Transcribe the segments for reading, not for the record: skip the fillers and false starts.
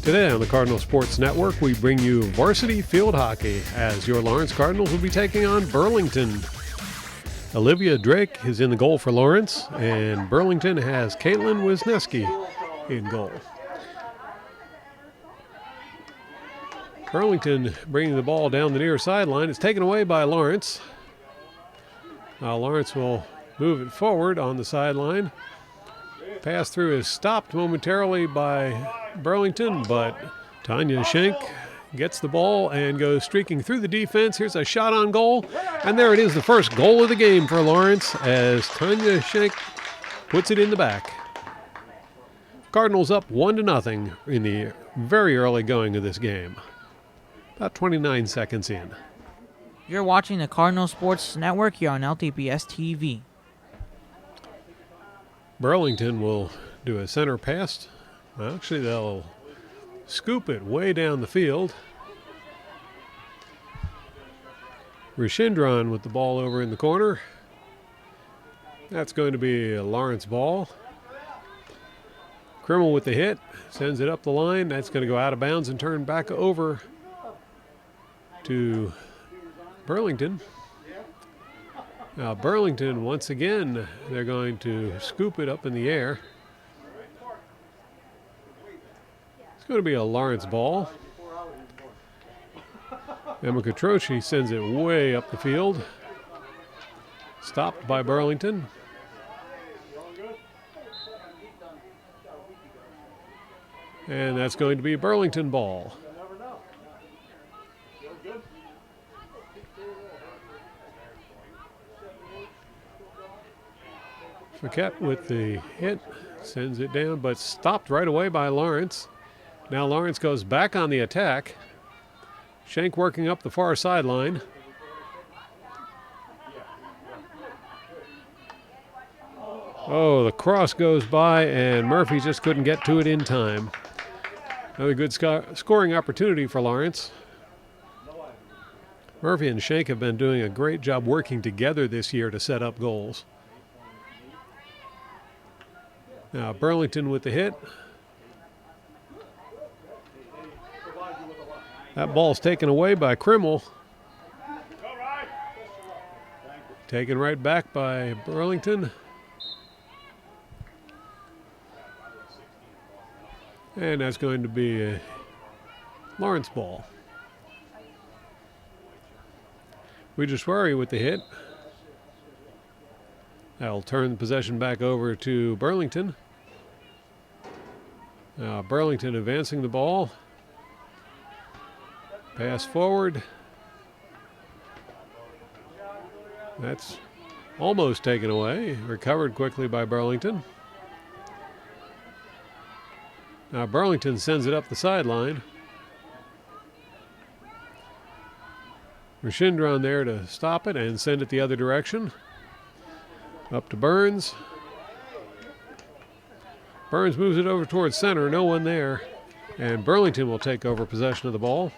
Today on the Cardinal Sports Network, we bring you varsity field hockey as your Lawrence Cardinals will be taking on Burlington. Olivia Drake is in the goal for Lawrence, and Burlington has Caitlin Wisniewski in goal. Burlington bringing the ball down the near sideline. It's taken away by Lawrence. Now Lawrence will move it forward on the sideline. Pass through is stopped momentarily by Burlington, but Tanya Schenk gets the ball and goes streaking through the defense. Here's a shot on goal, and there it is, the first goal of the game for Lawrence as Tanya Schenk puts it in the back. Cardinals up 1-0 in the very early going of this game. About 29 seconds in. You're watching the Cardinal Sports Network here on LTPS TV. Burlington will do a center pass. Actually, they'll scoop it way down the field. Rishindran with the ball over in the corner. That's going to be a Lawrence ball. Krimmel with the hit, sends it up the line. That's going to go out of bounds and turn back over to Burlington. Now Burlington, once again, they're going to scoop it up in the air. It's going to be a Lawrence ball. Emma Catroci sends it way up the field. Stopped by Burlington. And that's going to be a Burlington ball. Paquette with the hit, sends it down, but stopped right away by Lawrence. Now Lawrence goes back on the attack. Schenk working up the far sideline. Oh, the cross goes by, and Murphy just couldn't get to it in time. Another good scoring opportunity for Lawrence. Murphy and Schenk have been doing a great job working together this year to set up goals. Now Burlington with the hit. That ball's taken away by Krimmel. Taken right back by Burlington. And that's going to be a Lawrence ball. Wijaswari with the hit. That'll turn the possession back over to Burlington. Now Burlington advancing the ball. Pass forward. That's almost taken away. Recovered quickly by Burlington. Now Burlington sends it up the sideline. Rishindran there to stop it and send it the other direction. Up to Burns. Burns moves it over towards center. No one there. And Burlington will take over possession of the ball.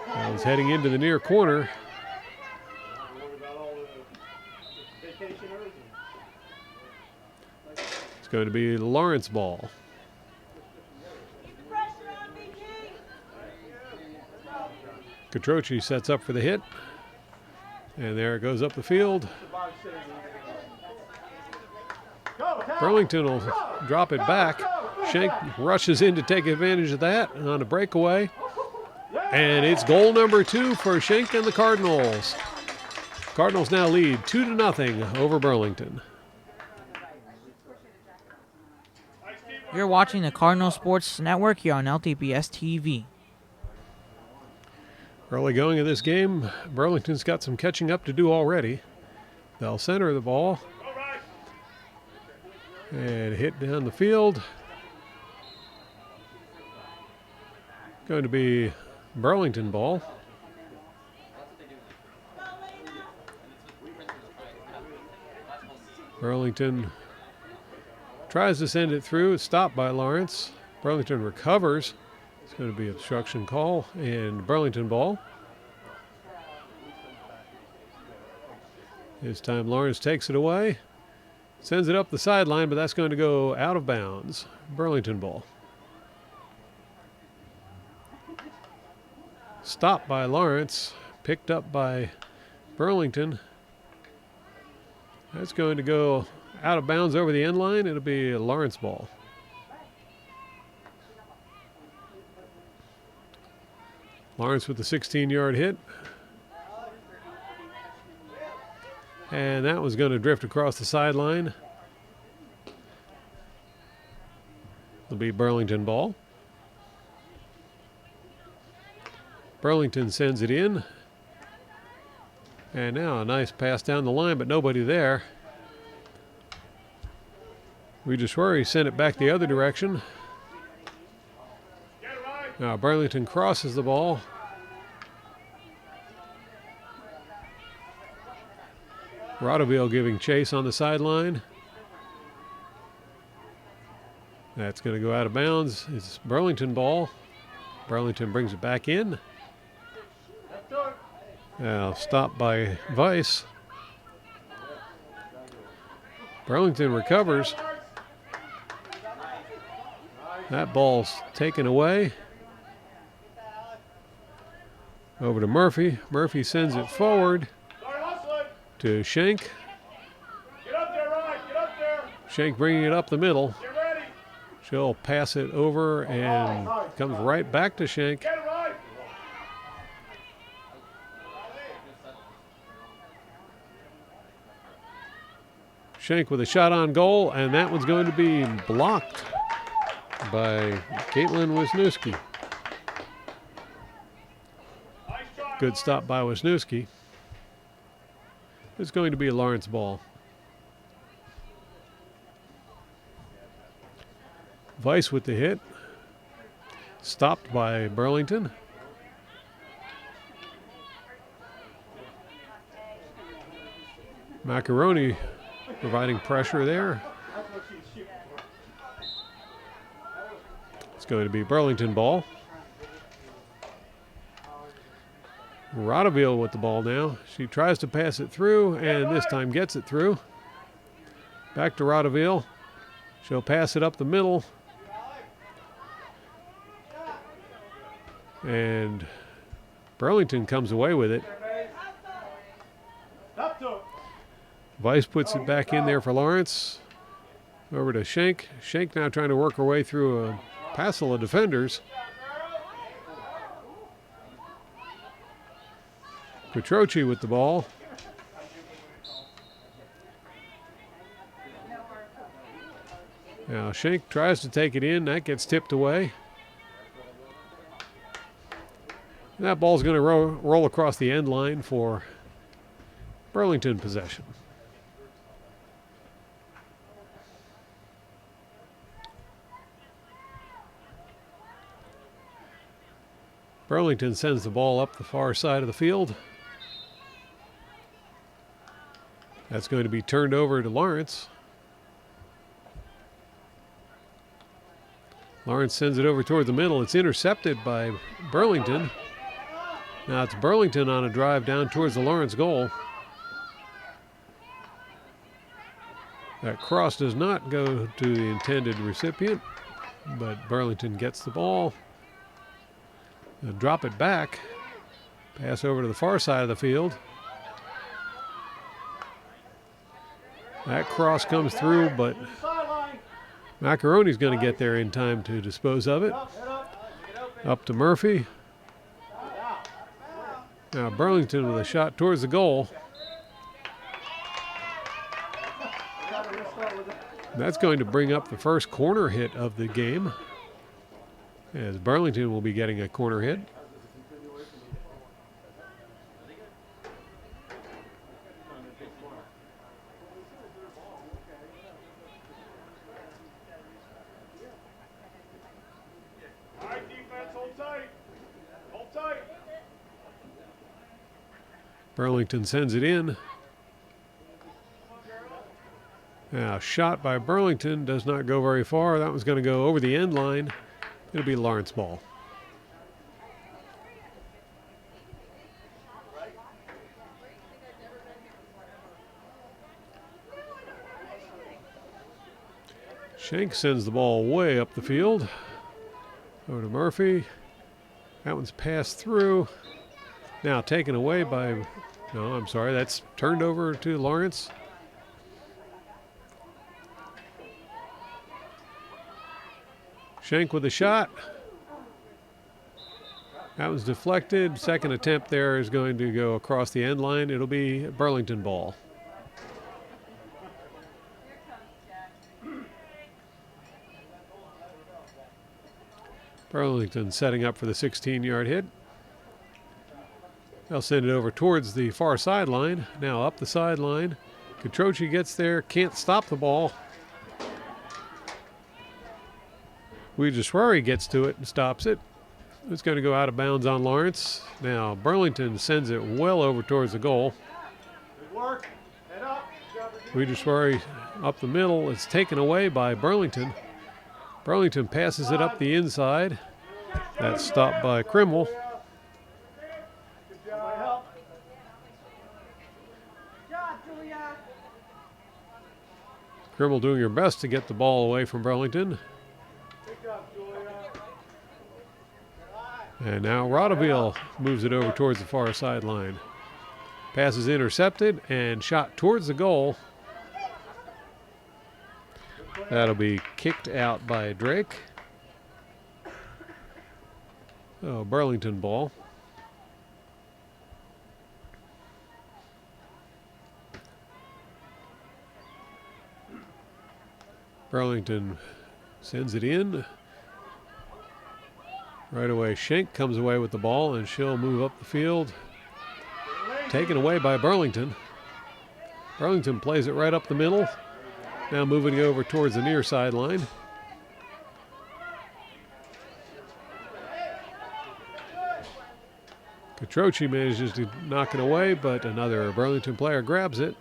That was heading into the near corner. It's going to be the Lawrence ball. Catroci sets up for the hit. And there it goes up the field. Burlington will drop it back. Schenk rushes in to take advantage of that on a breakaway. And it's goal number 2 for Schenk and the Cardinals. Cardinals now lead 2-0 over Burlington. You're watching the Cardinal Sports Network here on LTPS TV. Early going of this game, Burlington's got some catching up to do already. They'll center the ball. And hit down the field. Going to be Burlington ball. Burlington tries to send it through. It's stopped by Lawrence. Burlington recovers. It's going to be obstruction call and Burlington ball. This time Lawrence takes it away. Sends it up the sideline, but that's going to go out of bounds. Burlington ball. Stopped by Lawrence. Picked up by Burlington. That's going to go out of bounds over the end line. It'll be a Lawrence ball. Lawrence with the 16-yard hit. And that was going to drift across the sideline. It'll be Burlington ball. Burlington sends it in. And now a nice pass down the line, but nobody there. Regis Swery sent it back the other direction. Now Burlington crosses the ball. Rodeville giving chase on the sideline. That's going to go out of bounds. It's Burlington ball. Burlington brings it back in. Now stopped by Weiss. Burlington recovers. That ball's taken away. Over to Murphy. Murphy sends it forward to Schenk. Schenk bringing it up the middle. She'll pass it over and comes right back to Schenk. Schenk with a shot on goal, and that one's going to be blocked by Caitlin Wisniewski. Good stop by Wisniewski. It's going to be a Lawrence ball. Weiss with the hit. Stopped by Burlington. Macaroni providing pressure there. It's going to be Burlington ball. Rodeville with the ball now. She tries to pass it through and this time gets it through. Back to Rodeville. She'll pass it up the middle. And Burlington comes away with it. Weiss puts it back in there for Lawrence. Over to Schenk. Schenk now trying to work her way through a passel of defenders. Petrochi with the ball. Now Schenk tries to take it in. That gets tipped away. And that ball's going to roll across the end line for Burlington possession. Burlington sends the ball up the far side of the field. That's going to be turned over to Lawrence. Lawrence sends it over toward the middle. It's intercepted by Burlington. Now it's Burlington on a drive down towards the Lawrence goal. That cross does not go to the intended recipient, but Burlington gets the ball. They'll drop it back. Pass over to the far side of the field. That cross comes through, but Macaroni's going to get there in time to dispose of it. Up to Murphy. Now Burlington with a shot towards the goal. That's going to bring up the first corner hit of the game, as Burlington will be getting a corner hit. Burlington sends it in. Now, shot by Burlington does not go very far. That one's going to go over the end line. It'll be Lawrence ball. Shank sends the ball way up the field. Over to Murphy. That one's passed through. Now taken away by, no, I'm sorry, that's turned over to Lawrence. Shank with a shot. That was deflected. Second attempt there is going to go across the end line. It'll be Burlington ball. Burlington setting up for the 16-yard hit. They'll send it over towards the far sideline. Now up the sideline. Catroci gets there, can't stop the ball. Weijaswari gets to it and stops it. It's going to go out of bounds on Lawrence. Now Burlington sends it well over towards the goal. Good work. Head up. Weijaswari up the middle. It's taken away by Burlington. Burlington passes it up the inside. That's stopped by Krimmel. Krimmel doing her best to get the ball away from Burlington. And now Rodeville moves it over towards the far sideline. Pass is intercepted and shot towards the goal. That'll be kicked out by Drake. Oh, Burlington ball. Burlington sends it in. Right away, Schenk comes away with the ball, and she'll move up the field. Taken away by Burlington. Burlington plays it right up the middle. Now moving over towards the near sideline. Catroci manages to knock it away, but another Burlington player grabs it.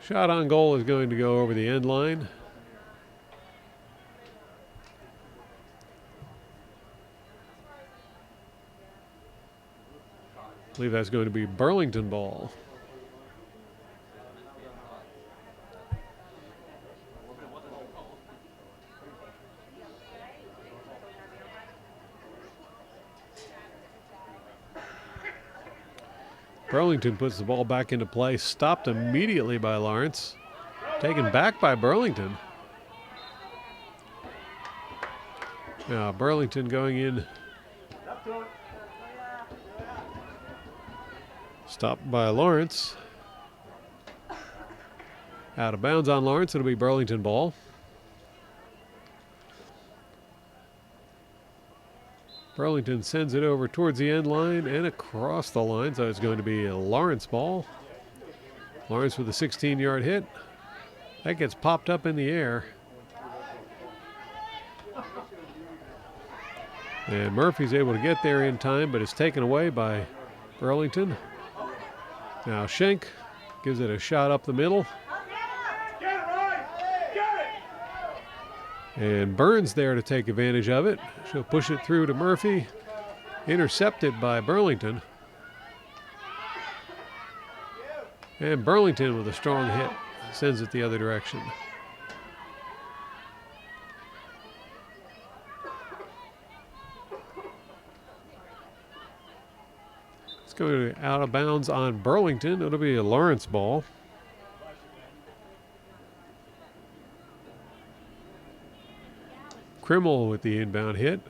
Shot on goal is going to go over the end line. I believe that's going to be Burlington ball. Burlington puts the ball back into play, stopped immediately by Lawrence, taken back by Burlington. Now Burlington going in. Stopped by Lawrence. Out of bounds on Lawrence. It'll be Burlington ball. Burlington sends it over towards the end line and across the line. So it's going to be a Lawrence ball. Lawrence with a 16-yard hit. That gets popped up in the air. And Murphy's able to get there in time, but it's taken away by Burlington. Now Schenk gives it a shot up the middle. And Burns there to take advantage of it. She'll push it through to Murphy. Intercepted by Burlington. And Burlington with a strong hit sends it the other direction. Going out of bounds on Burlington. It'll be a Lawrence ball. Krimmel with the inbound hit.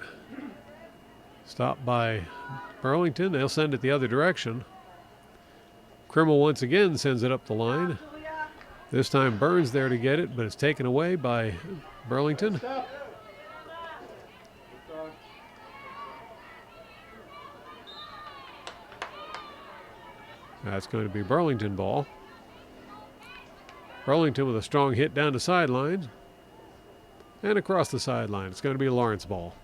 Stopped by Burlington. They'll send it the other direction. Krimmel once again sends it up the line. This time Burns there to get it, but it's taken away by Burlington. That's going to be Burlington ball. Burlington with a strong hit down the sideline. And across the sideline. It's going to be a Lawrence ball.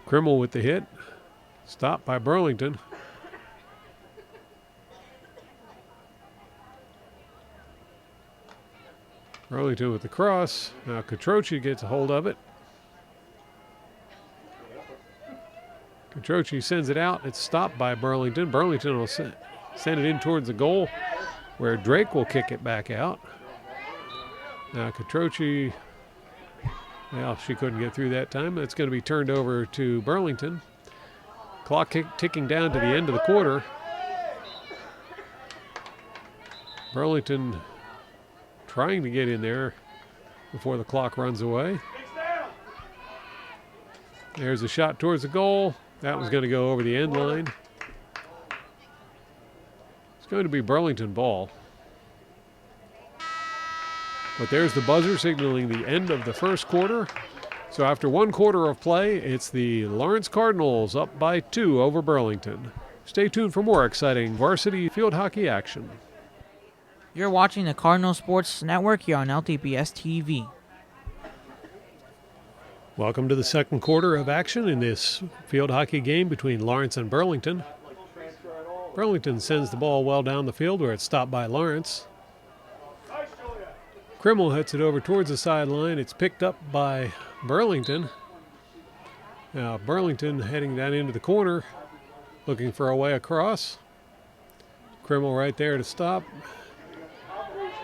Krimmel with the hit. Stopped by Burlington. Burlington with the cross. Now Catroci gets a hold of it. Catroci sends it out. It's stopped by Burlington. Burlington will send it in towards the goal where Drake will kick it back out. Now Catroci, well, she couldn't get through that time. It's going to be turned over to Burlington. Clock ticking down to the end of the quarter. Burlington trying to get in there before the clock runs away. There's a shot towards the goal. That was going to go over the end line. It's going to be Burlington ball. But there's the buzzer signaling the end of the first quarter. So after one quarter of play, it's the Lawrence Cardinals up by 2 over Burlington. Stay tuned for more exciting varsity field hockey action. You're watching the Cardinal Sports Network here on LTPS TV. Welcome to the second quarter of action in this field hockey game between Lawrence and Burlington. Burlington sends the ball well down the field where it's stopped by Lawrence. Krimmel hits it over towards the sideline. It's picked up by Burlington. Now Burlington heading down into the corner, looking for a way across. Krimmel right there to stop.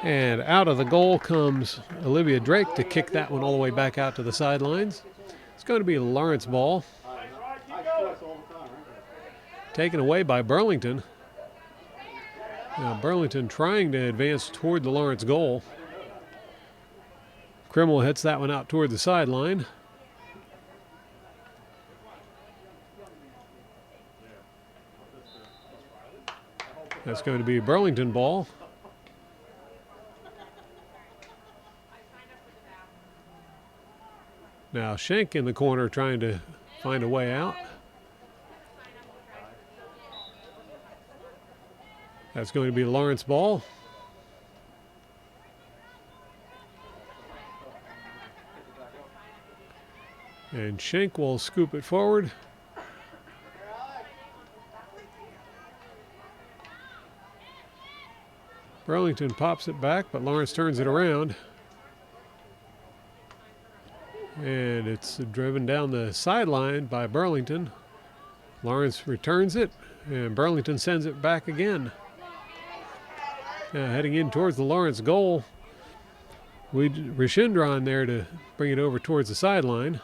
And out of the goal comes Olivia Drake to kick that one all the way back out to the sidelines. It's going to be a Lawrence ball. Taken away by Burlington. Now Burlington trying to advance toward the Lawrence goal. Krimmel hits that one out toward the sideline. That's going to be a Burlington ball. Now Schenk in the corner trying to find a way out. That's going to be a Lawrence ball. And Schenk will scoop it forward. Burlington pops it back, but Lawrence turns it around. And it's driven down the sideline by Burlington. Lawrence returns it, and Burlington sends it back again. Now heading in towards the Lawrence goal. Rishindron there to bring it over towards the sideline.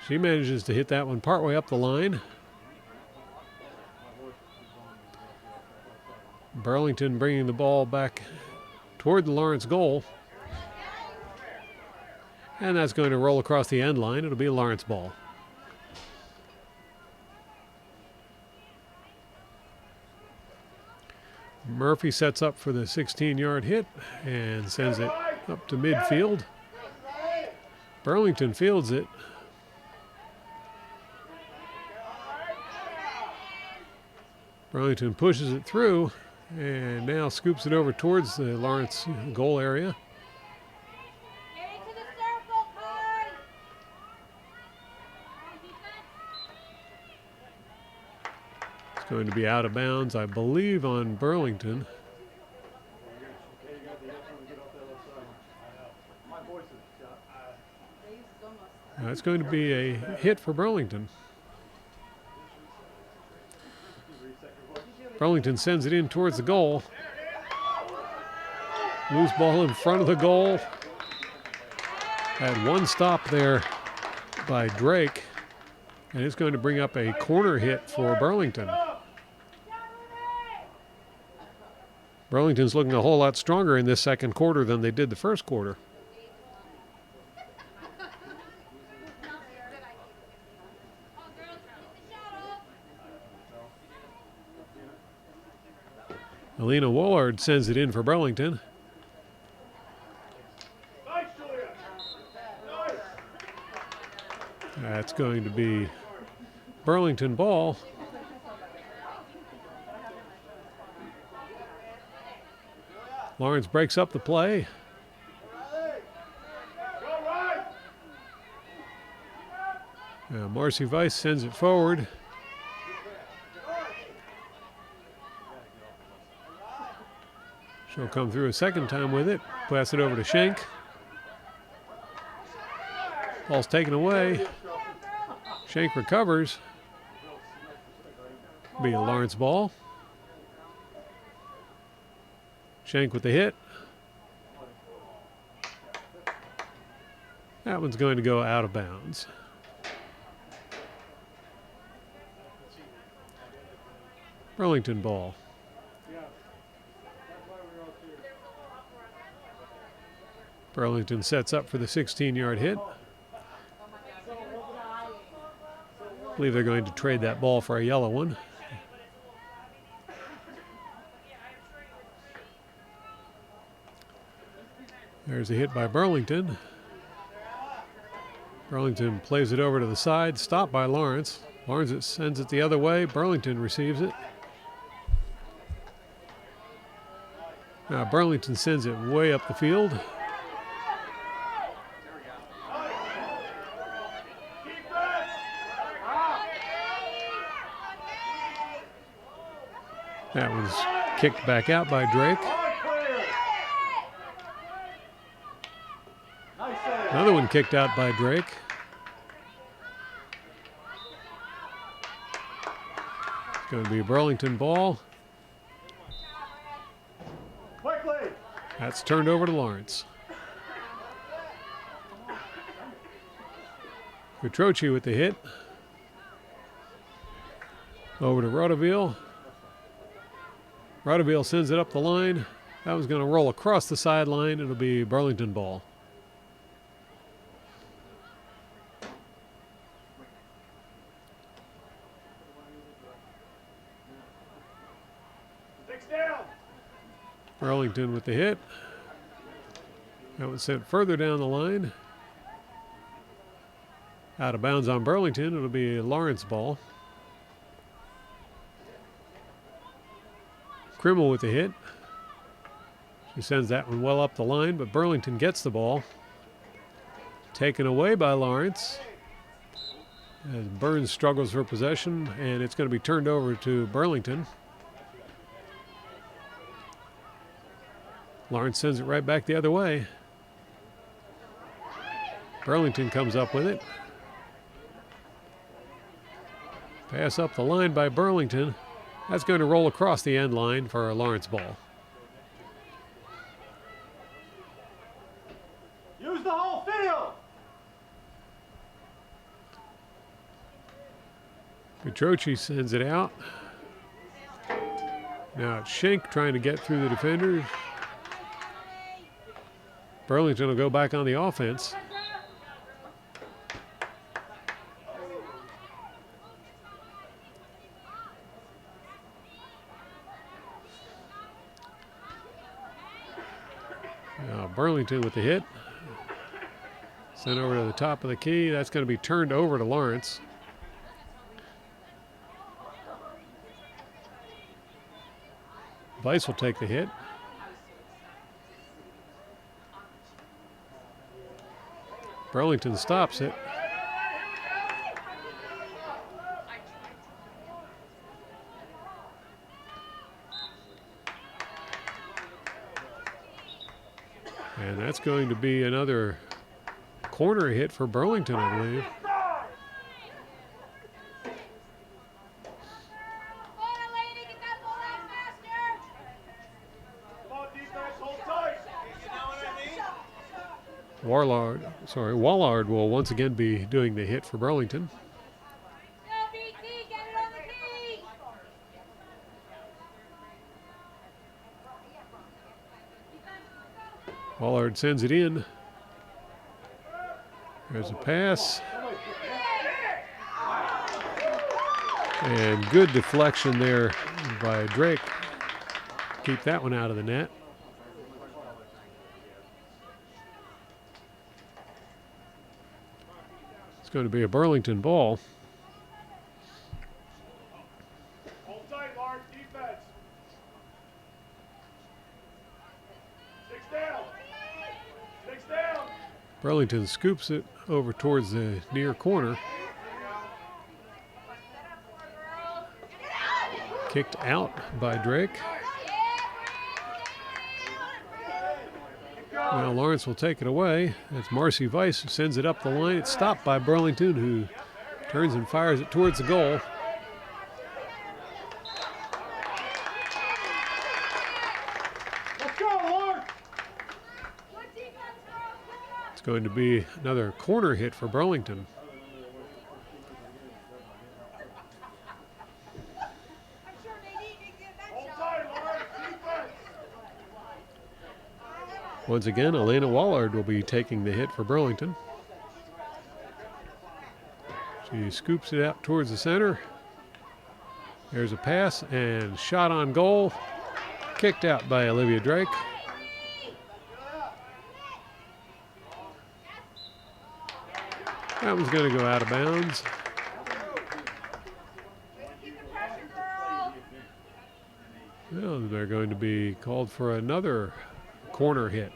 She manages to hit that one partway up the line. Burlington bringing the ball back toward the Lawrence goal. And that's going to roll across the end line. It'll be a Lawrence ball. Murphy sets up for the 16-yard hit and sends it up to midfield. Burlington fields it. Burlington pushes it through and now scoops it over towards the Lawrence goal area. It's going to be out of bounds, I believe, on Burlington. That's going to be a hit for Burlington. Burlington sends it in towards the goal. Loose ball in front of the goal. Had one stop there by Drake. And it's going to bring up a corner hit for Burlington. Burlington's looking a whole lot stronger in this second quarter than they did the first quarter. Alina Woolard sends it in for Burlington. That's going to be Burlington ball. Lawrence breaks up the play. Marcy Weiss sends it forward. She'll come through a second time with it. Pass it over to Schenk. Ball's taken away. Schenk recovers. Be a Lawrence ball. Schenk with the hit. That one's going to go out of bounds. Burlington ball. Burlington sets up for the 16-yard hit. I believe they're going to trade that ball for a yellow one. There's a hit by Burlington. Burlington plays it over to the side, stopped by Lawrence. Lawrence sends it the other way. Burlington receives it. Now Burlington sends it way up the field. That was kicked back out by Drake. Another one kicked out by Drake. It's going to be a Burlington ball. That's turned over to Lawrence. Petrochi with the hit. Over to Rodeville. Rodeville sends it up the line. That one's going to roll across the sideline. It'll be Burlington ball. Burlington with the hit. That was sent further down the line. Out of bounds on Burlington. It'll be a Lawrence ball. Krimmel with the hit. She sends that one well up the line, but Burlington gets the ball. Taken away by Lawrence. As Burns struggles for possession, and it's going to be turned over to Burlington. Lawrence sends it right back the other way. Burlington comes up with it. Pass up the line by Burlington. That's going to roll across the end line for a Lawrence ball. Use the whole field. Petrochi sends it out. Now it's Schenk trying to get through the defenders. Burlington will go back on the offense. Now Burlington with the hit. Sent over to the top of the key. That's going to be turned over to Lawrence. Weiss will take the hit. Burlington stops it. And that's going to be another corner hit for Burlington, I believe. Wallard will once again be doing the hit for Burlington. Wallard sends it in. There's a pass. And good deflection there by Drake. Keep that one out of the net. It's going to be a Burlington ball. Hold tight, Lawrence. Defense. 6 down. 6 down. Burlington scoops it over towards the near corner. Kicked out by Drake. Now Lawrence will take it away. It's Marcy Weiss who sends it up the line. It's stopped by Burlington, who turns and fires it towards the goal. Let's go, Lord. It's going to be another corner hit for Burlington. Hold tight, Lord. Defense. Once again, Elena Wallard will be taking the hit for Burlington. She scoops it out towards the center. There's a pass and shot on goal. Kicked out by Olivia Drake. That one's going to go out of bounds. Well, they're going to be called for another corner hit.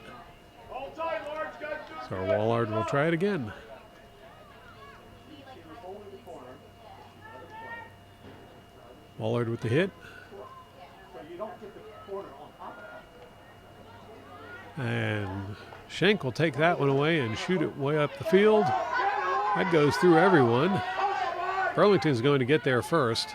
Hold tight, Lord. You guys do So Wallard will try it again. Wallard with the hit. And Schenk will take that one away and shoot it way up the field. That goes through everyone. Burlington's going to get there first.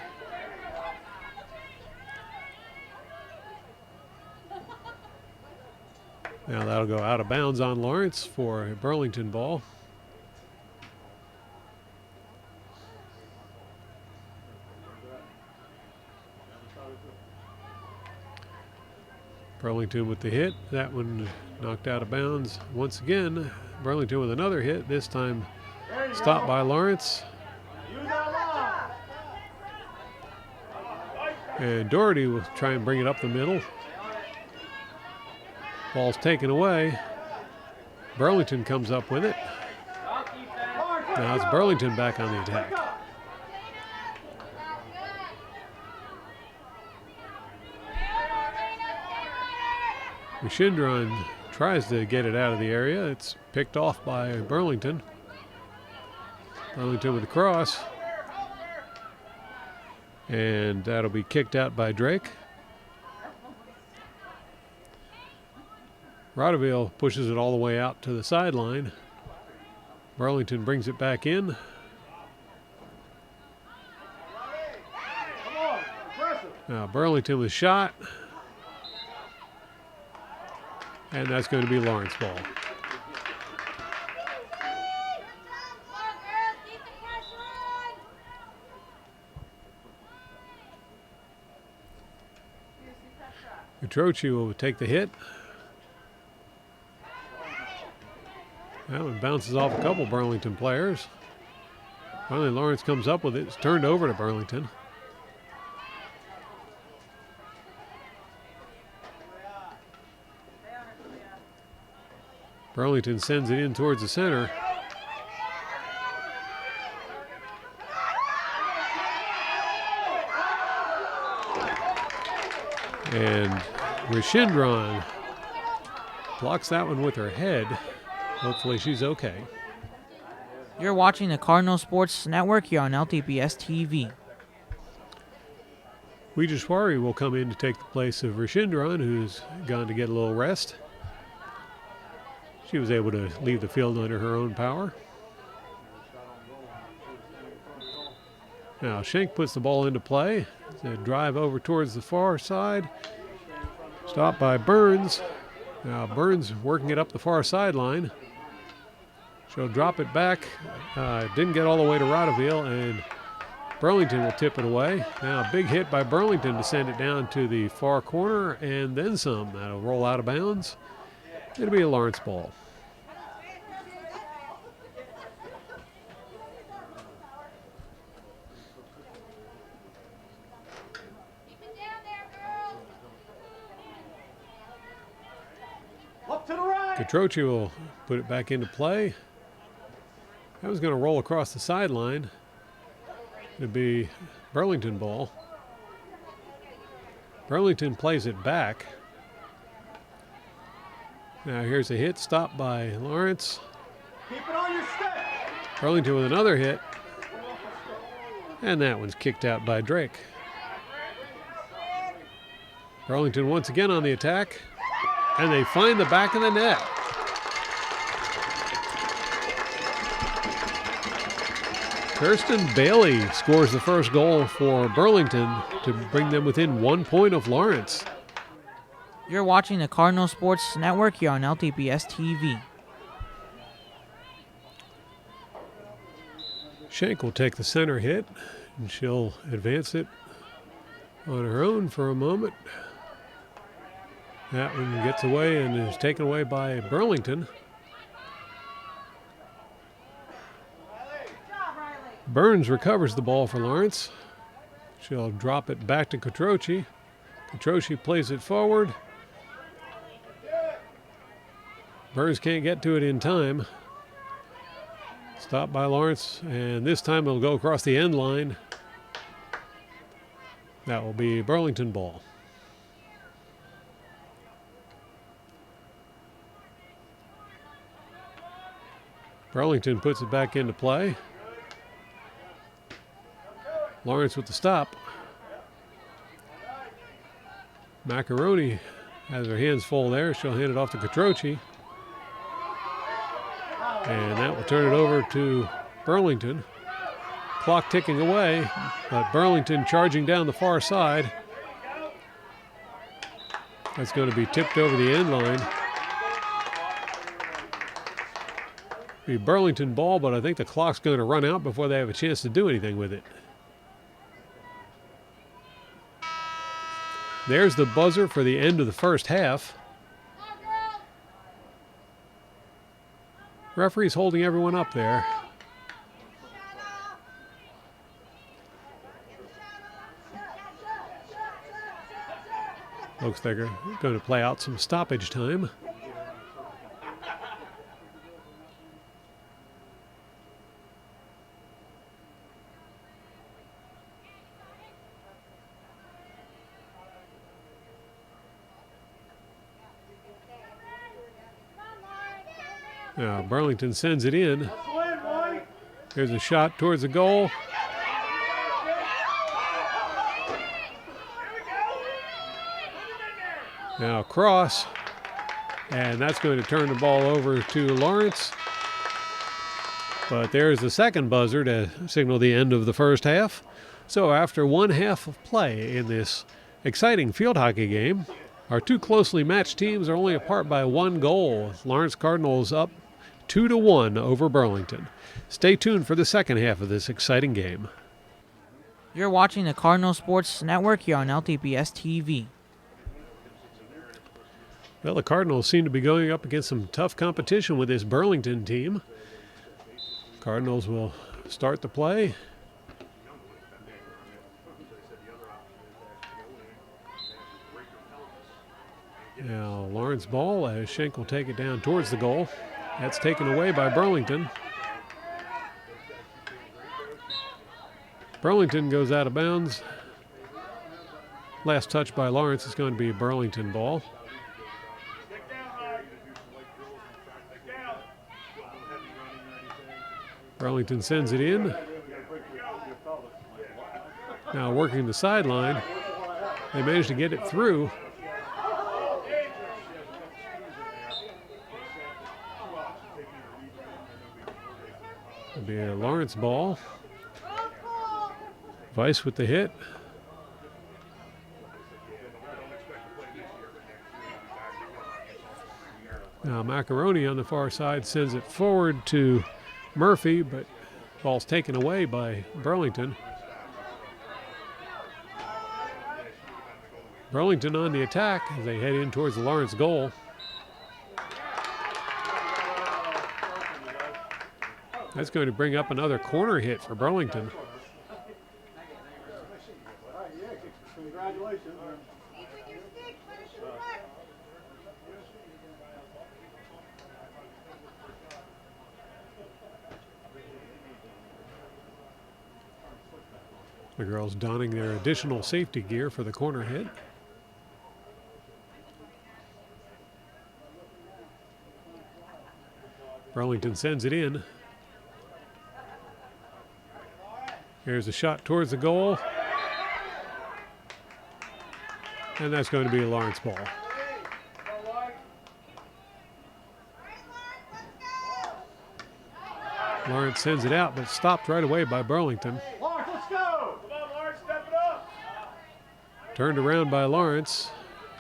Now that'll go out of bounds on Lawrence for a Burlington ball. Burlington with the hit. That one knocked out of bounds. Once again, Burlington with another hit. This time stopped by Lawrence. Use that line. And Doherty will try and bring it up the middle. Ball's taken away. Burlington comes up with it. Now it's Burlington back on the attack. Rishindran tries to get it out of the area. It's picked off by Burlington. Burlington with the cross. And that'll be kicked out by Drake. Rodeville pushes it all the way out to the sideline. Burlington brings it back in. Come on. Aggressive. Now Burlington with shot. And that's going to be Lawrence ball. Utrochi will take the hit. That one bounces off a couple Burlington players. Finally, Lawrence comes up with it. It's turned over to Burlington. Burlington sends it in towards the center. And Rishindran blocks that one with her head. Hopefully she's okay. You're watching the Cardinal Sports Network here on LTPS TV. Wijeshwari will come in to take the place of Rishindran, who's gone to get a little rest. She was able to leave the field under her own power. Now Schenk puts the ball into play. It's a drive over towards the far side. Stopped by Burns. Now Burns working it up the far sideline. She'll drop it back. Didn't get all the way to Rodeville, and Burlington will tip it away. Now a big hit by Burlington to send it down to the far corner, and then some. That'll roll out of bounds. It'll be a Lawrence ball. Up to the right. Catroci will put it back into play. That was going to roll across the sideline. It'd be Burlington ball. Burlington plays it back. Now here's a hit stopped by Lawrence. Keep it on your step. Burlington with another hit. And that one's kicked out by Drake. Burlington once again on the attack, and they find the back of the net. Kirsten Bailey scores the first goal for Burlington to bring them within 1 point of Lawrence. You're watching the Cardinal Sports Network here on LTPS TV. Shank will take the center hit, and she'll advance it on her own for a moment. That one gets away and is taken away by Burlington. Burns recovers the ball for Lawrence. She'll drop it back to Catroci. Catroci plays it forward. Burns can't get to it in time. Stopped by Lawrence, and this time it'll go across the end line. That will be Burlington ball. Burlington puts it back into play. Lawrence with the stop. Macaroni has her hands full there. She'll hand it off to Catroci. And that will turn it over to Burlington. Clock ticking away, but Burlington charging down the far side. That's going to be tipped over the end line. Be Burlington ball, but I think the clock's going to run out before they have a chance to do anything with it. There's the buzzer for the end of the first half. Referee's holding everyone up there. Looks like they're going to play out some stoppage time. Now Burlington sends it in. There's a shot towards the goal. Now cross, and that's going to turn the ball over to Lawrence. But there's the second buzzer to signal the end of the first half. So after one half of play in this exciting field hockey game, our two closely matched teams are only apart by 1 goal. Lawrence Cardinals up 2-1 over Burlington. Stay tuned for the second half of this exciting game. You're watching the Cardinal Sports Network here on LTPS TV. Well, the Cardinals seem to be going up against some tough competition with this Burlington team. Cardinals will start the play. Now Lawrence ball as Schenk will take it down towards the goal. That's taken away by Burlington. Burlington goes out of bounds. Last touch by Lawrence is going to be a Burlington ball. Burlington sends it in. Now working the sideline. They managed to get it through. It'll be a Lawrence ball. Weiss with the hit. Now Macaroni on the far side sends it forward to Murphy, but ball's taken away by Burlington. Burlington on the attack as they head in towards the Lawrence goal. That's going to bring up another corner hit for Burlington. Congratulations. The girls donning their additional safety gear for the corner hit. Burlington sends it in. Here's a shot towards the goal. And that's going to be a Lawrence ball. Lawrence sends it out, but stopped right away by Burlington. Lawrence, let's go. Come on, Lawrence, step it up. Turned around by Lawrence,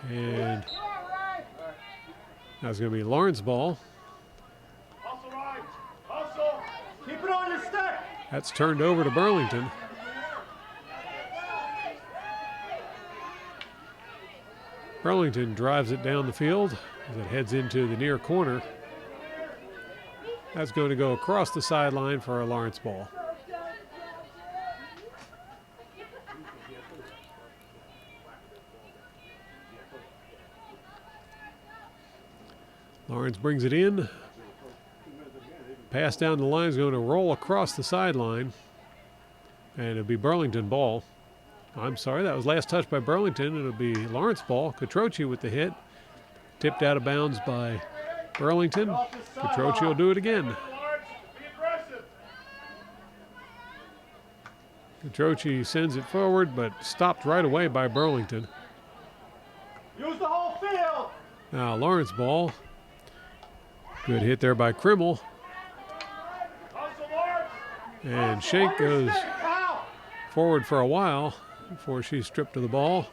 and that's going to be Lawrence ball. Hustle, right. Hustle. Keep it on your stick. That's turned over to Burlington. Burlington drives it down the field as it heads into the near corner. That's going to go across the sideline for a Lawrence ball. Lawrence brings it in. Pass down the line is going to roll across the sideline. And it'll be Burlington ball. I'm sorry, that was last touch by Burlington. It'll be Lawrence ball. Catroci with the hit. Tipped out of bounds by Burlington. Catroci will do it again. Catroci sends it forward, but stopped right away by Burlington. Use the whole field. Now Lawrence ball. Good hit there by Krimmel. And Shank goes forward for a while before she's stripped of the ball.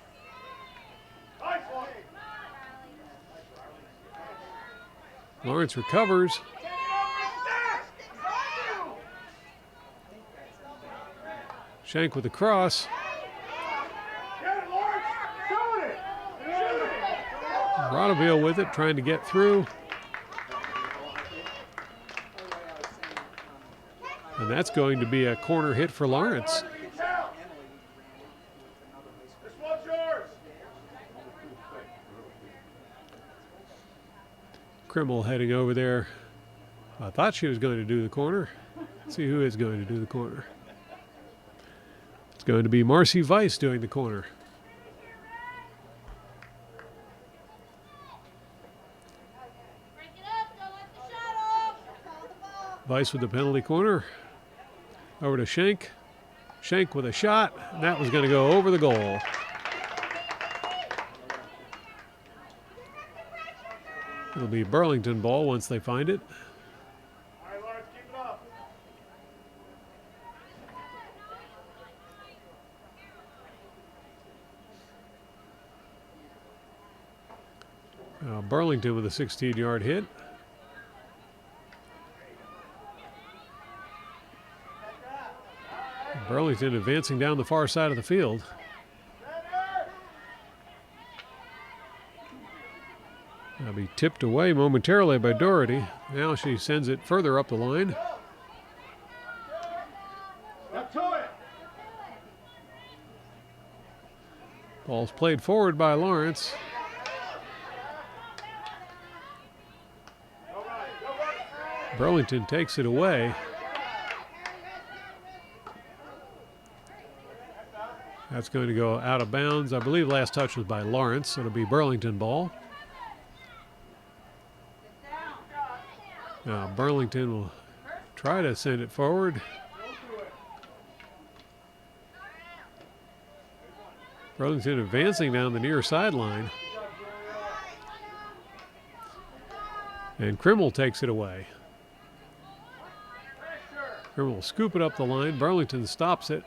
Lawrence recovers. Shank with the cross. Rodeville with it, trying to get through. And that's going to be a corner hit for Lawrence. Krimmel heading over there. I thought she was going to do the corner. Let's see who is going to do the corner. It's going to be Marcy Weiss doing the corner. Weiss with the penalty corner. Over to Shank. Shank with a shot. And that was going to go over the goal. It'll be Burlington ball once they find it. All right, Lawrence, keep it up. Burlington with a 16-yard hit. Burlington advancing down the far side of the field. That'll be tipped away momentarily by Doherty. Now she sends it further up the line. Up to it. Ball's played forward by Lawrence. Burlington takes it away. That's going to go out of bounds. I believe last touch was by Lawrence. It'll be Burlington ball. Now Burlington will try to send it forward. Burlington advancing down the near sideline. And Krimmel takes it away. Krimmel will scoop it up the line. Burlington stops it.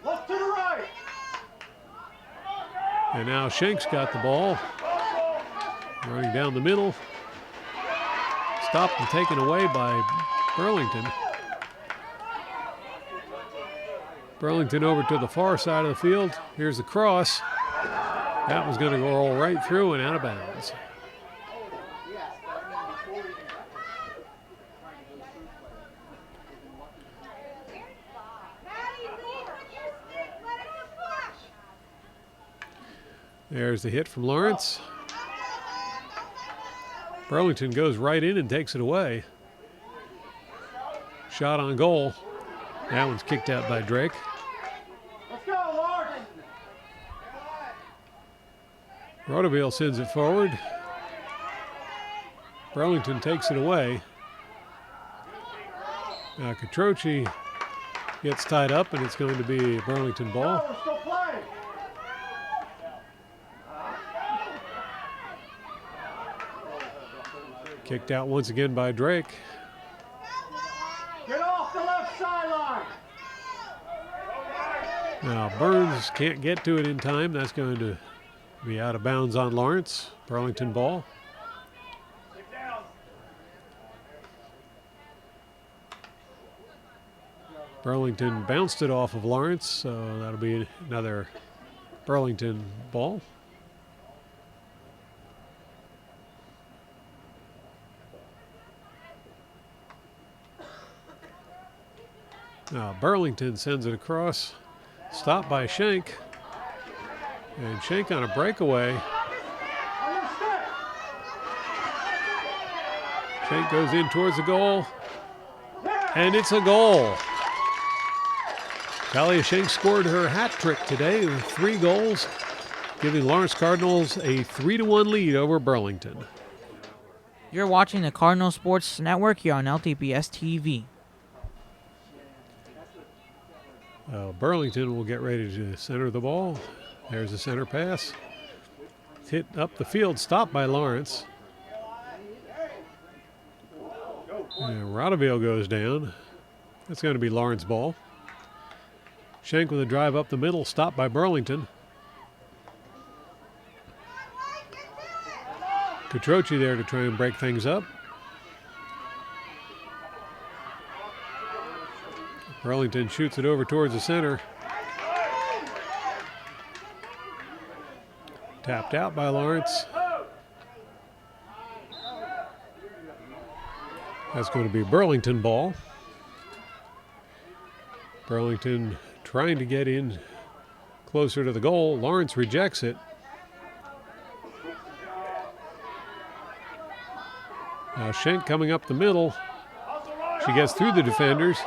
Left to the right. And now Shank's got the ball. Running down the middle. Stopped and taken away by Burlington. Burlington over to the far side of the field. Here's the cross. That was going to go roll right through and out of bounds. There's the hit from Lawrence. Burlington goes right in and takes it away. Shot on goal. That one's kicked out by Drake. Let's go, Lawrence. Rodeville sends it forward. Burlington takes it away. Now Catroci gets tied up, and it's going to be a Burlington ball. We're still playing. Kicked out once again by Drake. Get off the left sideline. Now Burns can't get to it in time. That's going to be out of bounds on Lawrence. Burlington ball. Burlington bounced it off of Lawrence, so that'll be another Burlington ball. Now Burlington sends it across, stopped by Schenk, and Schenk on a breakaway. Schenk goes in towards the goal, and it's a goal. Talia Schenk scored her hat trick today with 3 goals, giving Lawrence Cardinals a 3-1 lead over Burlington. You're watching the Cardinal Sports Network here on LTPS TV. Burlington will get ready to center the ball. There's a center pass. It's hit up the field, stopped by Lawrence. And Rodaville goes down. That's going to be Lawrence ball. Schenk with a drive up the middle, stopped by Burlington. Catroci there to try and break things up. Burlington shoots it over towards the center. Tapped out by Lawrence. That's going to be Burlington ball. Burlington trying to get in closer to the goal. Lawrence rejects it. Now Schenk coming up the middle. She gets through the defenders.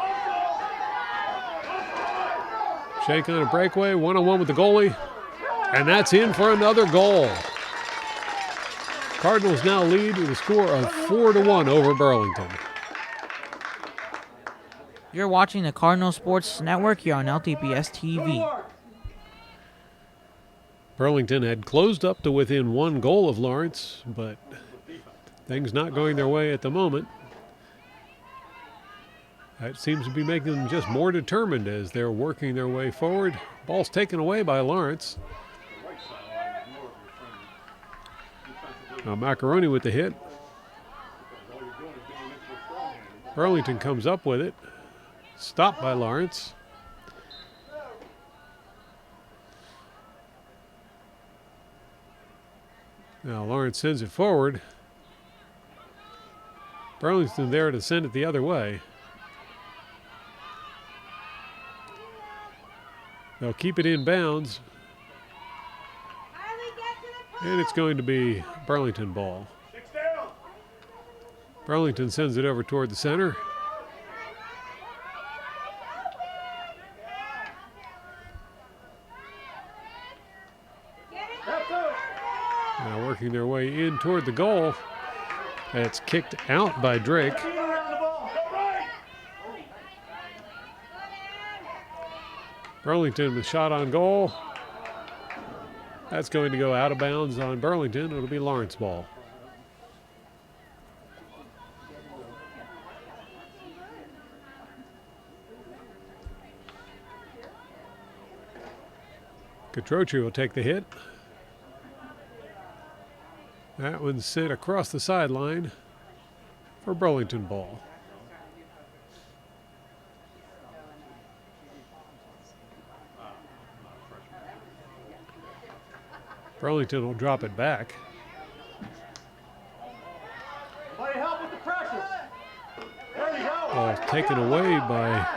Schenk on a breakaway, one-on-one with the goalie, and that's in for another goal. Cardinals now lead with a score of 4-1 over Burlington. You're watching the Cardinal Sports Network here on LTPS TV. Burlington had closed up to within 1 goal of Lawrence, but things not going their way at the moment. That seems to be making them just more determined as they're working their way forward. Ball's taken away by Lawrence. Now Macaroni with the hit. Burlington comes up with it. Stopped by Lawrence. Now Lawrence sends it forward. Burlington there to send it the other way. They'll keep it in bounds. And it's going to be Burlington ball. Burlington sends it over toward the center. Now working their way in toward the goal. And it's kicked out by Drake. Burlington with shot on goal. That's going to go out of bounds on Burlington. It'll be Lawrence ball. Catroci will take the hit. That one's sent across the sideline for Burlington ball. Burlington will drop it back. Somebody help with the pressure. There you go. Ball taken away by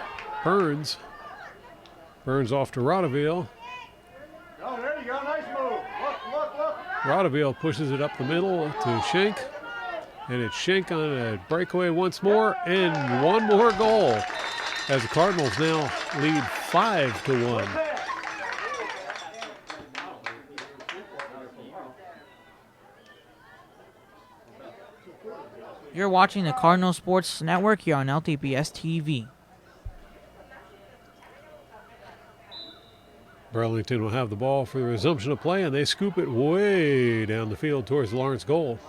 Burns. Burns off to Rodaville. Oh, there you go. Nice move. Look. Rodaville pushes it up the middle to Schenk. And it's Schenk on a breakaway once more. And one more goal as the Cardinals now lead 5-1. You're watching the Cardinal Sports Network here on LTPS TV. Burlington will have the ball for the resumption of play, and they scoop it way down the field towards the Lawrence goal.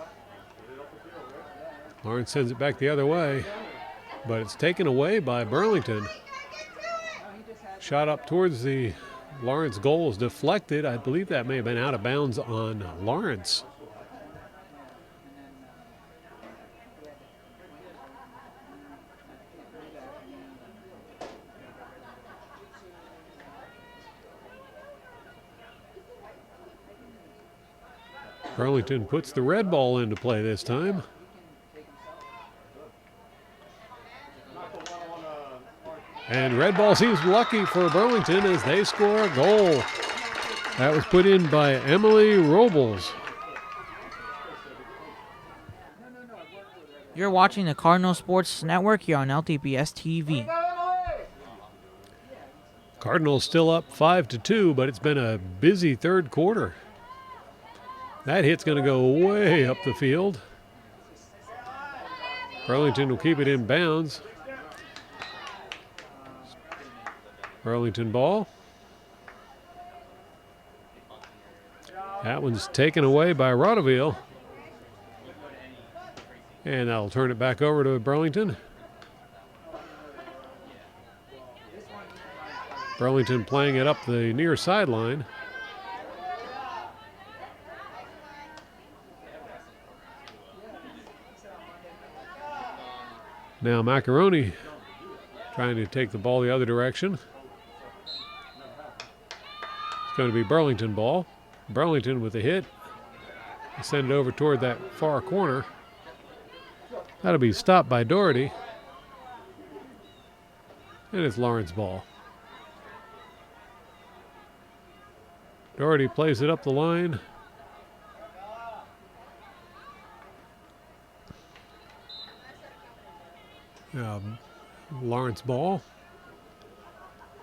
Lawrence sends it back the other way, but it's taken away by Burlington. Shot up towards the Lawrence goal is deflected. I believe that may have been out of bounds on Lawrence. Burlington puts the red ball into play this time. And red ball seems lucky for Burlington as they score a goal. That was put in by Emily Robles. You're watching the Cardinal Sports Network here on LTPS TV. Cardinals still up 5-2, but it's been a busy third quarter. That hit's going to go way up the field. Burlington will keep it in bounds. Burlington ball. That one's taken away by Rodeville. And that'll turn it back over to Burlington. Burlington playing it up the near sideline. Now Macaroni trying to take the ball the other direction. It's going to be Burlington ball. Burlington with a hit. They send it over toward that far corner. That'll be stopped by Doherty. And it's Lawrence ball. Doherty plays it up the line. Lawrence ball.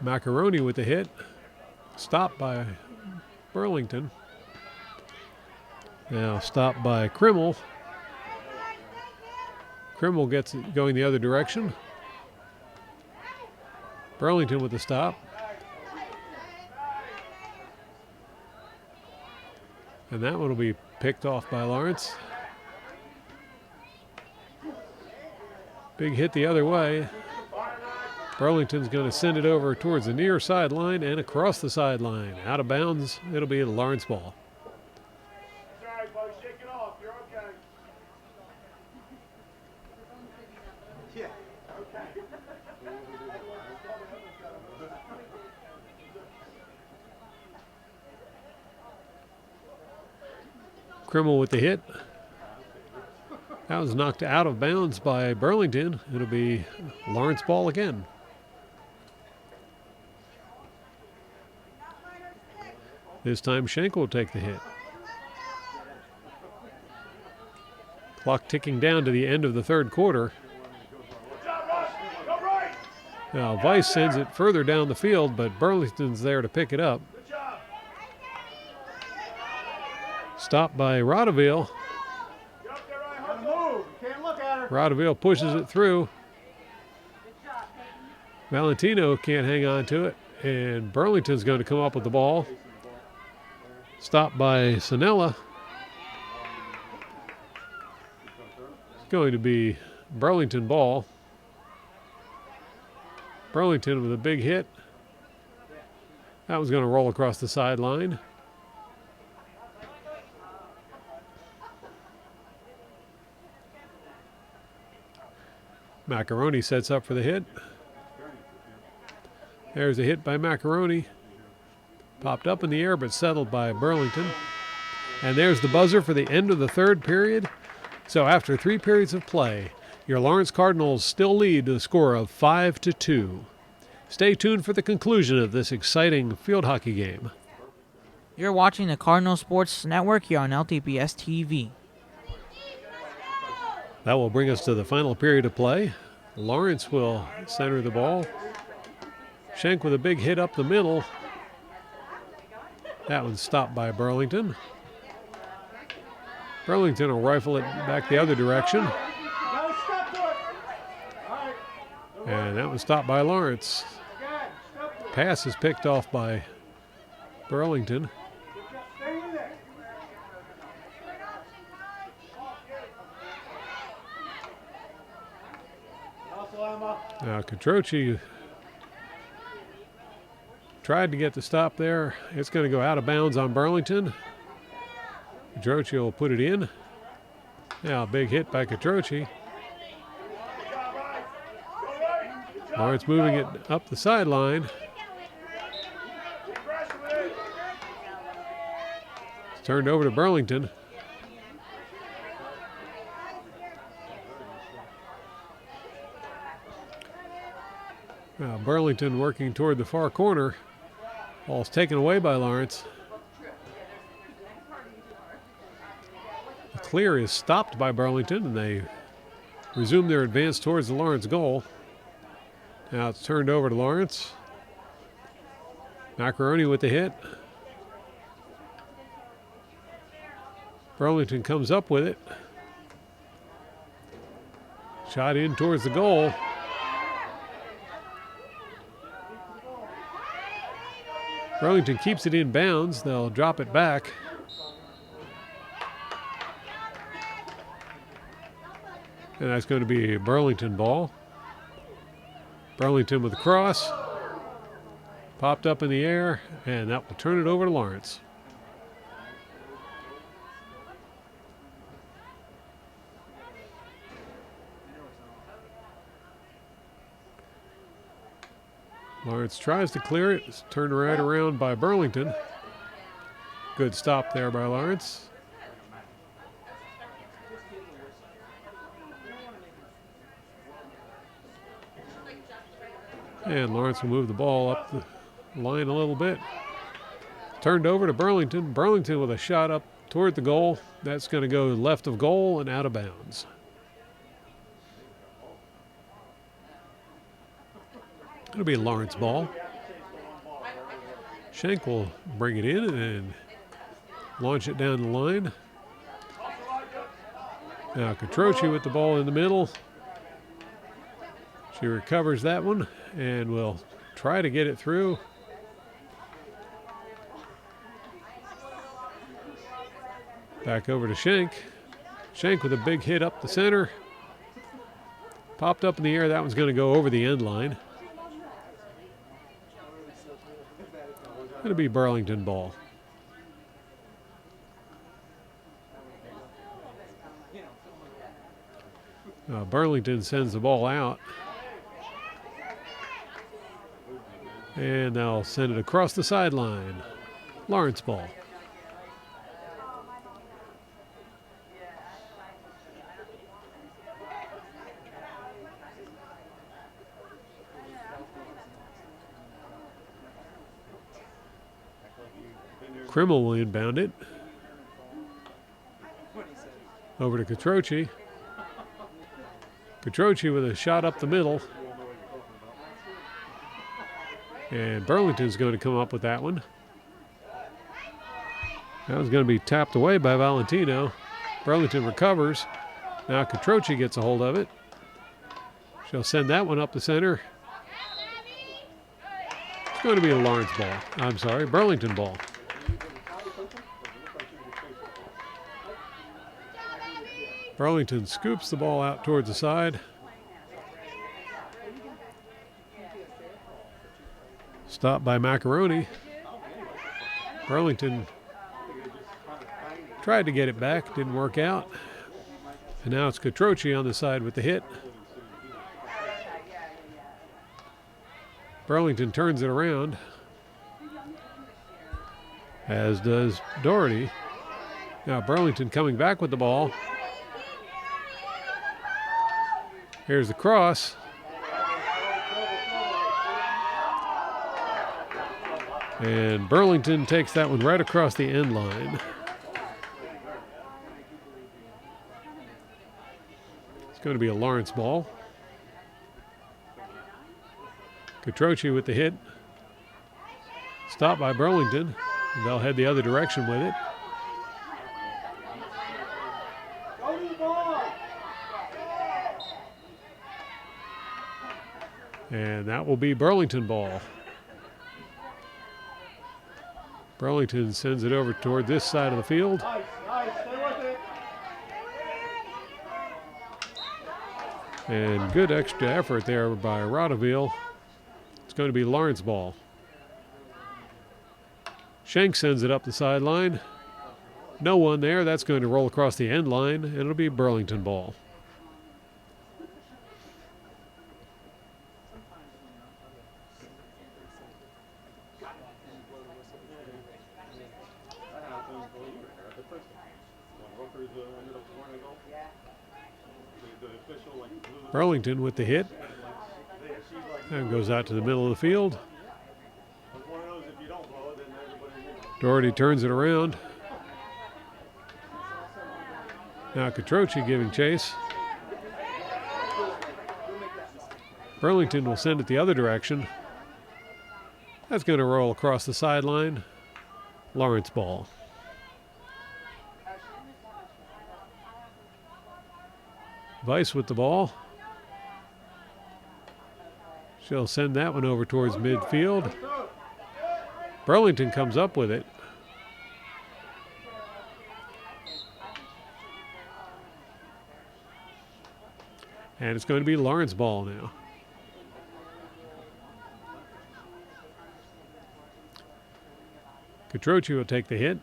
Macaroni with the hit. Stopped by Burlington. Now stopped by Krimmel. Krimmel gets it going the other direction. Burlington with the stop. And that one will be picked off by Lawrence. Big hit the other way. Burlington's going to send it over towards the near sideline and across the sideline. Out of bounds, it'll be a Lawrence ball. Sorry, boys, shake it off. You're okay. Yeah, okay. Krimmel with the hit. That was knocked out of bounds by Burlington. It'll be Lawrence ball again. This time Schenk will take the hit. Clock ticking down to the end of the third quarter. Now Weiss sends it further down the field, but Burlington's there to pick it up. Stopped by Rodeville. Rodeville pushes it through. Valentino can't hang on to it, and Burlington's going to come up with the ball. Stopped by Sanella. It's going to be Burlington ball. Burlington with a big hit. That was going to roll across the sideline. Macaroni sets up for the hit. There's a hit by Macaroni. Popped up in the air but settled by Burlington. And there's the buzzer for the end of the third period. So after 3 periods of play, your Lawrence Cardinals still lead to the score of 5-2. Stay tuned for the conclusion of this exciting field hockey game. You're watching the Cardinal Sports Network here on LTPS TV. That will bring us to the final period of play. Lawrence will center the ball. Schenk with a big hit up the middle. That one's stopped by Burlington. Burlington will rifle it back the other direction. And that was stopped by Lawrence. Pass is picked off by Burlington. Now Catroci tried to get the stop there. It's going to go out of bounds on Burlington. Catroci will put it in. Now a big hit by Catroci. Lawrence moving it up the sideline. It's turned over to Burlington. Now Burlington working toward the far corner. Ball's taken away by Lawrence. The clear is stopped by Burlington, and they resume their advance towards the Lawrence goal. Now it's turned over to Lawrence. Macaroni with the hit. Burlington comes up with it. Shot in towards the goal. Burlington keeps it in bounds. They'll drop it back. And that's going to be a Burlington ball. Burlington with the cross. Popped up in the air, and that will turn it over to Lawrence. Lawrence tries to clear it. It's turned right around by Burlington. Good stop there by Lawrence. And Lawrence will move the ball up the line a little bit. Turned over to Burlington. Burlington with a shot up toward the goal. That's going to go left of goal and out of bounds. It'll be a Lawrence ball. Schenk will bring it in and launch it down the line. Now Catroci with the ball in the middle. She recovers that one and will try to get it through. Back over to Schenk. Schenk with a big hit up the center. Popped up in the air. That one's going to go over the end line. Going to be Burlington ball. Burlington sends the ball out. And they'll send it across the sideline. Lawrence ball. Krimmel will inbound it. Over to Catroci. Catroci with a shot up the middle. And Burlington's going to come up with that one. That was going to be tapped away by Valentino. Burlington recovers. Now Catroci gets a hold of it. She'll send that one up the center. It's going to be a Lawrence ball. I'm sorry, Burlington ball. Burlington scoops the ball out towards the side. Stopped by Macaroni. Burlington tried to get it back, didn't work out. And now it's Catroci on the side with the hit. Burlington turns it around, as does Doherty. Now Burlington coming back with the ball. Here's the cross. And Burlington takes that one right across the end line. It's going to be a Lawrence ball. Catroci with the hit. Stopped by Burlington. They'll head the other direction with it. And that will be Burlington ball. Burlington sends it over toward this side of the field. Nice, stay with it. And good extra effort there by Rodeville. It's going to be Lawrence ball. Shank sends it up the sideline. No one there. That's going to roll across the end line, and it'll be Burlington ball. Burlington with the hit. And goes out to the middle of the field. Doherty turns it around. Now Catroci giving chase. Burlington will send it the other direction. That's going to roll across the sideline. Lawrence ball. Weiss with the ball. She'll send that one over towards midfield. Burlington comes up with it. And it's going to be Lawrence ball now. Catroci will take the hit.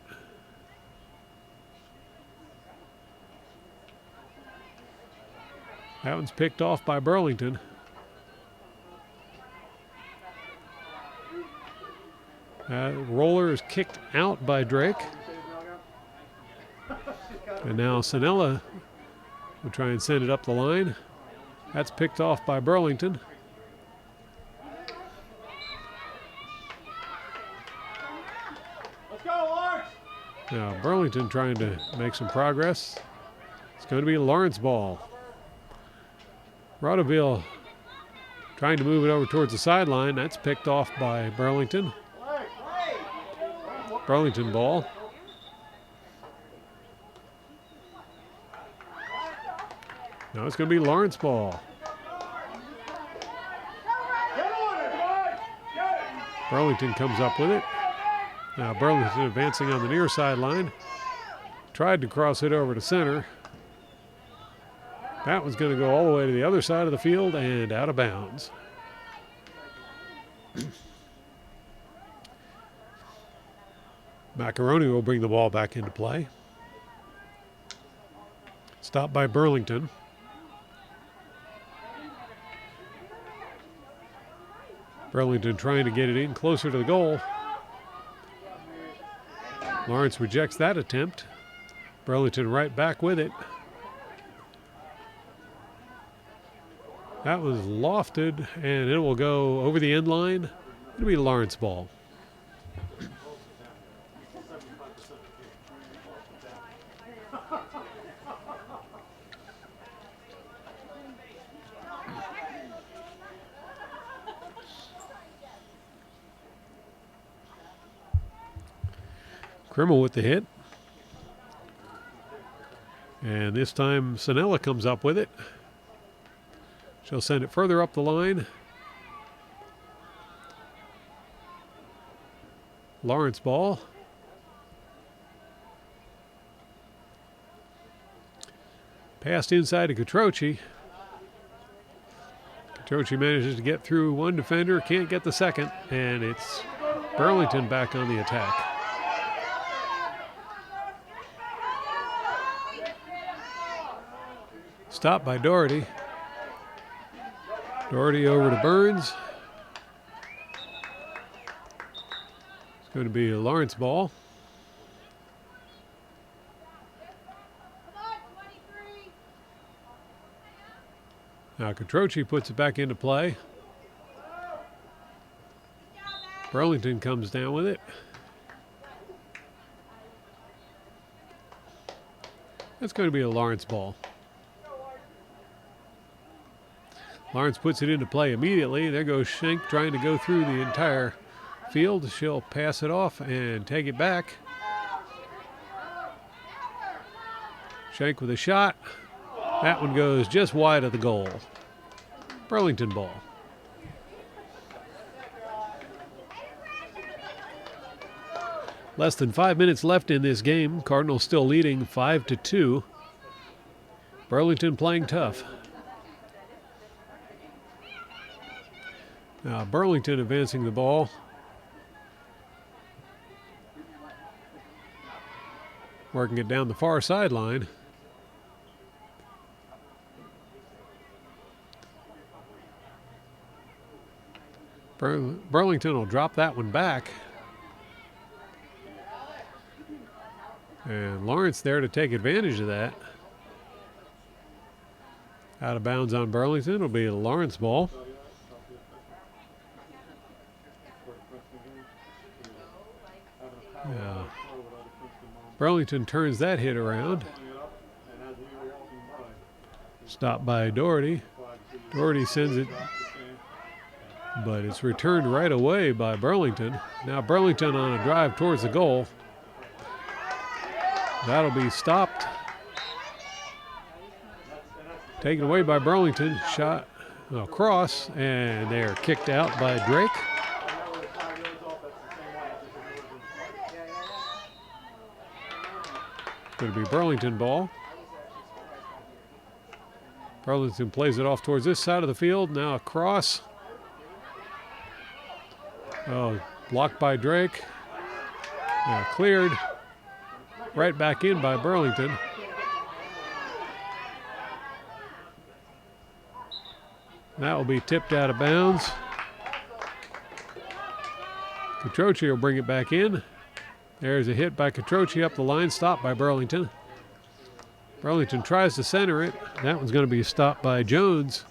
That one's picked off by Burlington. Roller is kicked out by Drake. And now Sanella will try and send it up the line. That's picked off by Burlington. Let's go, Lawrence! Now Burlington trying to make some progress. It's going to be Lawrence ball. Rodeville trying to move it over towards the sideline. That's picked off by Burlington. Burlington ball. Now it's going to be Lawrence ball. Burlington comes up with it. Now Burlington advancing on the near sideline. Tried to cross it over to center. That one's going to go all the way to the other side of the field and out of bounds. Macaroni will bring the ball back into play. Stopped by Burlington. Burlington trying to get it in closer to the goal. Lawrence rejects that attempt. Burlington right back with it. That was lofted, and it will go over the end line. It'll be Lawrence ball. Krimmel with the hit. And this time Sanella comes up with it. She'll send it further up the line. Lawrence ball. Passed inside to Catroci. Catroci manages to get through one defender, can't get the second, and it's Burlington back on the attack. Stopped by Doherty. Doherty over to Burns. It's going to be a Lawrence ball. Now Catroci puts it back into play. Burlington comes down with it. That's going to be a Lawrence ball. Lawrence puts it into play immediately. There goes Schenk trying to go through the entire field. She'll pass it off and take it back. Schenk with a shot. That one goes just wide of the goal. Burlington ball. Less than 5 minutes left in this game. Cardinals still leading 5-2. Burlington playing tough. Now Burlington advancing the ball. Working it down the far sideline. Burlington will drop that one back. And Lawrence there to take advantage of that. Out of bounds on Burlington will be a Lawrence ball. Yeah. Burlington turns that hit around. Stopped by Doherty. Doherty sends it, but it's returned right away by Burlington. Now Burlington on a drive towards the goal. That'll be stopped. Taken away by Burlington. Shot across, and they are kicked out by Drake. Going to be Burlington ball. Burlington plays it off towards this side of the field. Now across. Oh, blocked by Drake. Cleared. Right back in by Burlington. That will be tipped out of bounds. Catroci will bring it back in. There's a hit by Catroci up the line, stopped by Burlington. Burlington tries to center it. That one's going to be stopped by Jones.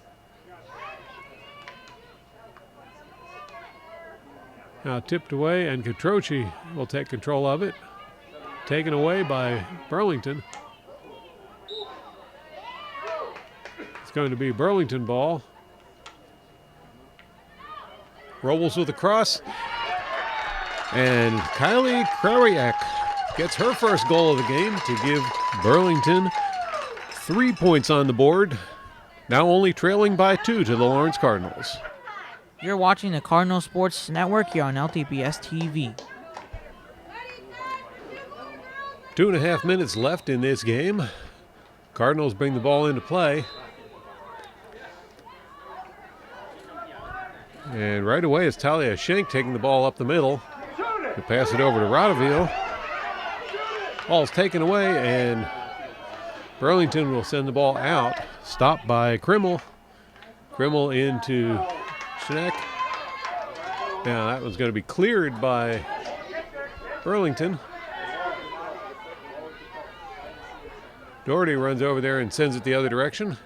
Now tipped away, and Catroci will take control of it. Taken away by Burlington. It's going to be Burlington ball. Robles with a cross. And Kylie Krawiak gets her first goal of the game to give Burlington 3 points on the board. Now only trailing by 2 to the Lawrence Cardinals. You're watching the Cardinal Sports Network here on LTPS TV. 2.5 minutes left in this game. Cardinals bring the ball into play. And right away it's Talia Schenk taking the ball up the middle. To pass it over to Radeville. Ball's taken away, and Burlington will send the ball out. Stopped by Krimmel. Krimmel into Schneck. Now that one's going to be cleared by Burlington. Doherty runs over there and sends it the other direction.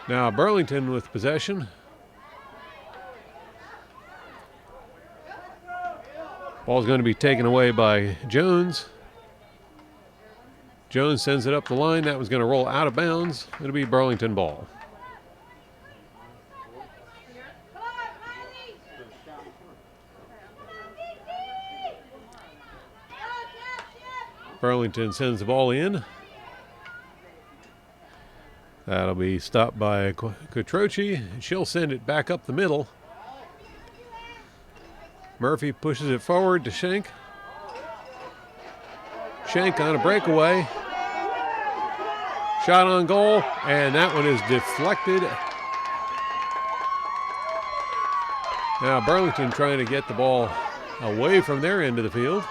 Now Burlington with possession. Ball's going to be taken away by Jones. Jones sends it up the line. That was going to roll out of bounds. It'll be Burlington ball. Burlington sends the ball in. That'll be stopped by Catroci. She'll send it back up the middle. Murphy pushes it forward to Schenk. Schenk on a breakaway. Shot on goal, and that one is deflected. Now Burlington trying to get the ball away from their end of the field.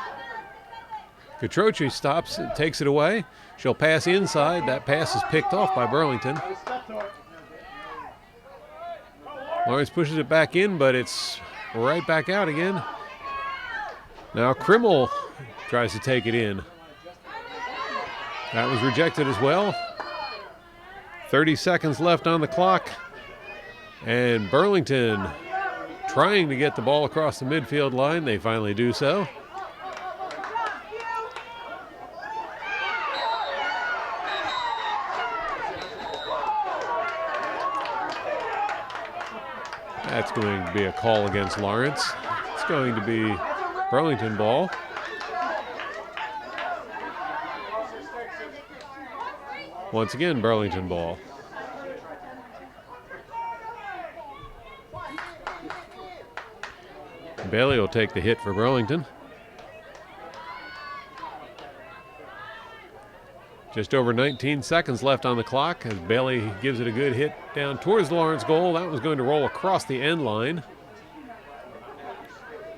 Catroci stops and takes it away. She'll pass inside. That pass is picked off by Burlington. Lawrence pushes it back in, but it's right back out again. Now Krimmel tries to take it in. That was rejected as well. 30 seconds left on the clock. And Burlington trying to get the ball across the midfield line. They finally do so. That's going to be a call against Lawrence. It's going to be Burlington ball. Once again, Burlington ball. Bailey will take the hit for Burlington. Just over 19 seconds left on the clock as Bailey gives it a good hit down towards the Lawrence goal. That was going to roll across the end line.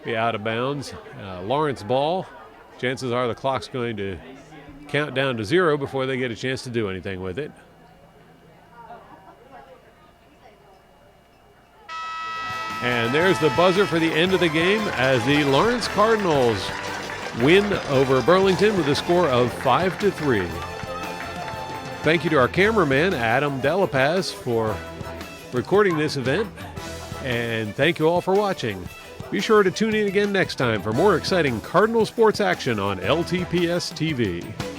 Be out of bounds. Lawrence ball. Chances are the clock's going to count down to 0 before they get a chance to do anything with it. And there's the buzzer for the end of the game as the Lawrence Cardinals win over Burlington with a score of 5-3. Thank you to our cameraman, Adam Delapaz, for recording this event. And thank you all for watching. Be sure to tune in again next time for more exciting Cardinal sports action on LTPS TV.